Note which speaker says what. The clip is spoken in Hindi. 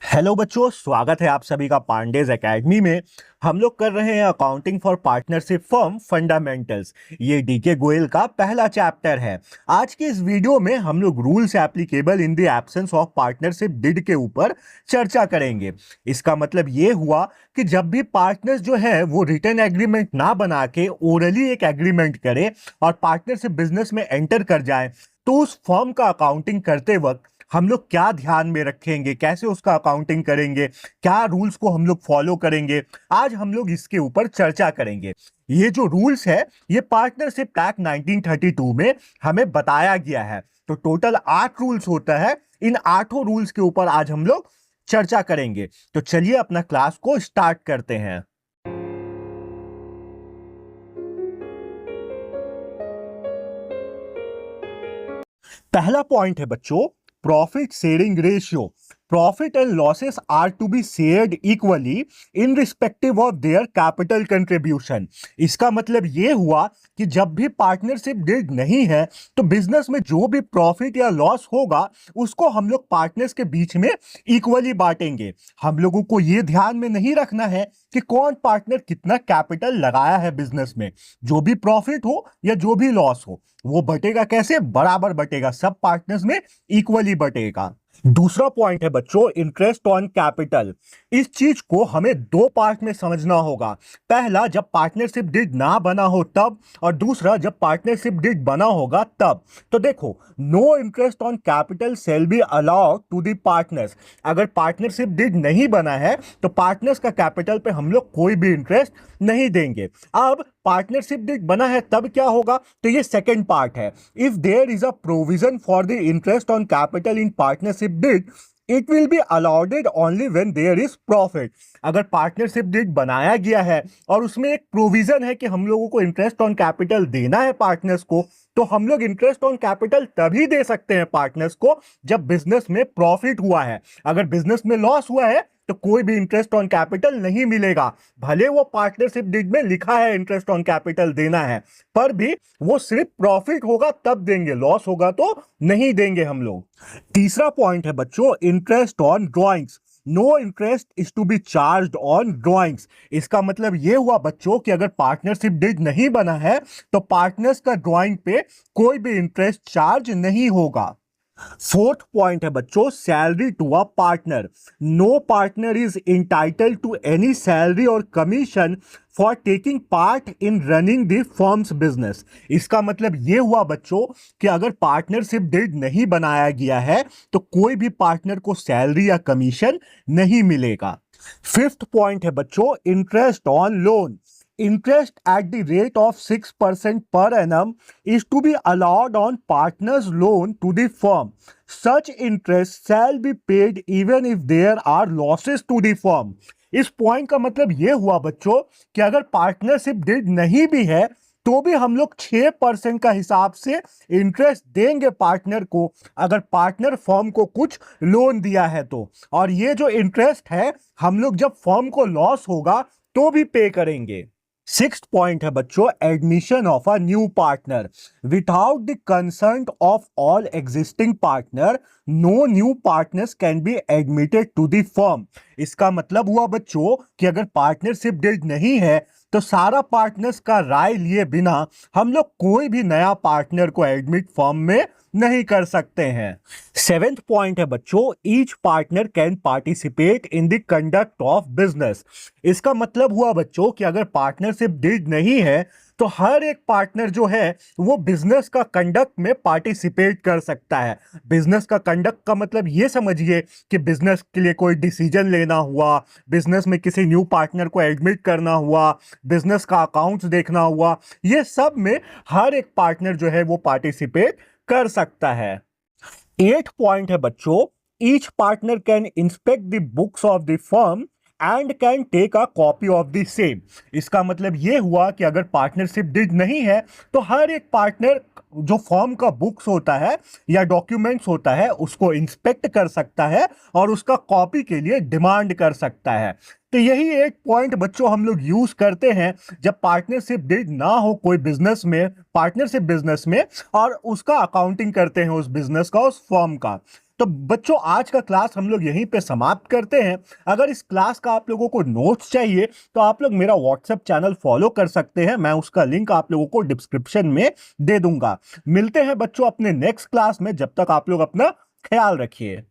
Speaker 1: हेलो बच्चों, स्वागत है आप सभी का पांडेज एकेडमी में। हम लोग कर रहे हैं accounting for partnership firm fundamentals. ये डीके गोयल का पहला चैप्टर है। आज के इस वीडियो में हम लोग rules applicable in the absence of partnership deed के ऊपर चर्चा करेंगे। इसका मतलब ये हुआ कि जब भी पार्टनर्स जो है वो रिटर्न एग्रीमेंट ना बना के ओरली एक एग्रीमेंट करे और पार्टनरशिप बिजनेस में एंटर कर जाए, तो उस फर्म का अकाउंटिंग करते वक्त हम लोग क्या ध्यान में रखेंगे, कैसे उसका अकाउंटिंग करेंगे, क्या रूल्स को हम लोग फॉलो करेंगे, आज हम लोग इसके ऊपर चर्चा करेंगे। ये जो रूल्स है ये पार्टनरशिप एक्ट 1932 में हमें बताया गया है। तो टोटल 8 रूल्स होता है। इन 8 रूल्स के ऊपर आज हम लोग चर्चा करेंगे। तो चलिए अपना क्लास को स्टार्ट करते हैं। पहला पॉइंट है बच्चों, profit sharing ratio. Profit and losses are to be shared equally in respective of their capital contribution. इसका मतलब यह हुआ कि जब भी पार्टनरशिप डीड नहीं है तो बिजनेस में जो भी प्रॉफिट या लॉस होगा उसको हम लोग पार्टनर्स के बीच में इक्वली बांटेंगे। हम लोगों को यह ध्यान में नहीं रखना है कि कौन पार्टनर कितना कैपिटल लगाया है बिजनेस में। जो भी प्रॉफिट हो या जो भी लॉस हो वो बटेगा कैसे, बराबर बटेगा, सब पार्टनर्स में इक्वली बटेगा। दूसरा पॉइंट है बच्चों, इंटरेस्ट ऑन कैपिटल। इस चीज को हमें दो पार्ट में समझना होगा। पहला, जब पार्टनरशिप डीड ना बना हो तब, और दूसरा जब पार्टनरशिप डीड बना होगा तब। तो देखो, no interest on capital shall be allowed to the partners. अगर पार्टनरशिप डीड नहीं बना है तो पार्टनर्स का कैपिटल पे हम लोग कोई भी इंटरेस्ट नहीं देंगे। अब पार्टनरशिप डीड बना है तब क्या होगा, तो ये सेकंड पार्ट है। If there is a provision for the interest on capital in partnership deed, it will be allowed only when there is profit. अगर पार्टनरशिप डीड बनाया गया है और उसमें एक प्रोविजन है कि हम लोगों को इंटरेस्ट ऑन कैपिटल देना है पार्टनर्स को, तो हम लोग इंटरेस्ट ऑन कैपिटल तभी दे सकते हैं पार्टनर्स को जब बिजनेस में प्रॉफिट हुआ है। अगर बिजनेस में लॉस हुआ है तो कोई भी इंटरेस्ट ऑन कैपिटल नहीं मिलेगा। भले वो पार्टनरशिप डीड में लिखा है इंटरेस्ट ऑन कैपिटल देना है, पर भी वो सिर्फ प्रॉफिट होगा तब देंगे, लॉस होगा तो नहीं देंगे हम लोग। तीसरा पॉइंट है बच्चों, interest on drawings. No interest is to be charged on drawings. इसका मतलब यह हुआ बच्चों कि अगर पार्टनरशिप डीड नहीं बना है तो पार्टनर्स का ड्रॉइंग पे कोई भी इंटरेस्ट चार्ज नहीं होगा। फोर्थ पॉइंट है बच्चों, salary to a partner. No partner is entitled to any salary और commission for taking part in running the firm's business. इसका मतलब यह हुआ बच्चों कि अगर पार्टनरशिप डीड नहीं बनाया गया है तो कोई भी पार्टनर को सैलरी या कमीशन नहीं मिलेगा। फिफ्थ पॉइंट है बच्चों, interest on loan. Interest at the rate of 6% per annum is to be allowed on partner's loan to the firm. Such interest shall be paid even if there are losses to the firm. इस पॉइंट का मतलब यह हुआ बच्चों कि अगर पार्टनरशिप डीड नहीं भी है तो भी हम लोग 6% का हिसाब से इंटरेस्ट देंगे पार्टनर को, अगर पार्टनर फर्म को कुछ लोन दिया है तो। और ये जो इंटरेस्ट है हम लोग जब फर्म को लॉस होगा तो भी पे करेंगे। सिक्स्थ पॉइंट है बच्चों, admission of a new partner. Without the consent of all existing partner, no new partners can be admitted to the firm. इसका मतलब हुआ बच्चों कि अगर पार्टनरशिप डीड नहीं है तो सारा पार्टनर्स का राय लिए बिना हम लोग कोई भी नया पार्टनर को एडमिट फर्म में नहीं कर सकते हैं। सेवेंथ पॉइंट है बच्चों, each partner can participate in the conduct of business. इसका मतलब हुआ बच्चों कि अगर पार्टनरशिप डीड नहीं है तो हर एक पार्टनर जो है वो बिजनेस का कंडक्ट में पार्टिसिपेट कर सकता है। बिजनेस का कंडक्ट का मतलब ये समझिए कि बिजनेस के लिए कोई डिसीजन लेना हुआ, बिजनेस में किसी न्यू पार्टनर को एडमिट करना हुआ, बिजनेस का अकाउंट्स देखना हुआ, ये सब में हर एक पार्टनर जो है वो पार्टिसिपेट कर सकता है। एट पॉइंट है बच्चों, each partner can inspect the books of the firm and can take a copy of the same. इसका मतलब यह हुआ कि अगर पार्टनरशिप डीड नहीं है तो हर एक पार्टनर जो फर्म का बुक्स होता है या डॉक्यूमेंट्स होता है उसको इंस्पेक्ट कर सकता है और उसका कॉपी के लिए डिमांड कर सकता है। तो यही एक पॉइंट बच्चों हम लोग यूज करते हैं जब पार्टनरशिप डीड ना हो कोई बिजनेस में, पार्टनरशिप बिजनेस में, और उसका अकाउंटिंग करते हैं उस बिजनेस का, उस फर्म का। तो बच्चों आज का क्लास हम लोग यहीं पे समाप्त करते हैं। अगर इस क्लास का आप लोगों को नोट्स चाहिए तो आप लोग मेरा व्हाट्सएप चैनल फॉलो कर सकते हैं, मैं उसका लिंक आप लोगों को डिस्क्रिप्शन में दे दूंगा। मिलते हैं बच्चों अपने नेक्स्ट क्लास में, जब तक आप लोग अपना ख्याल रखिए।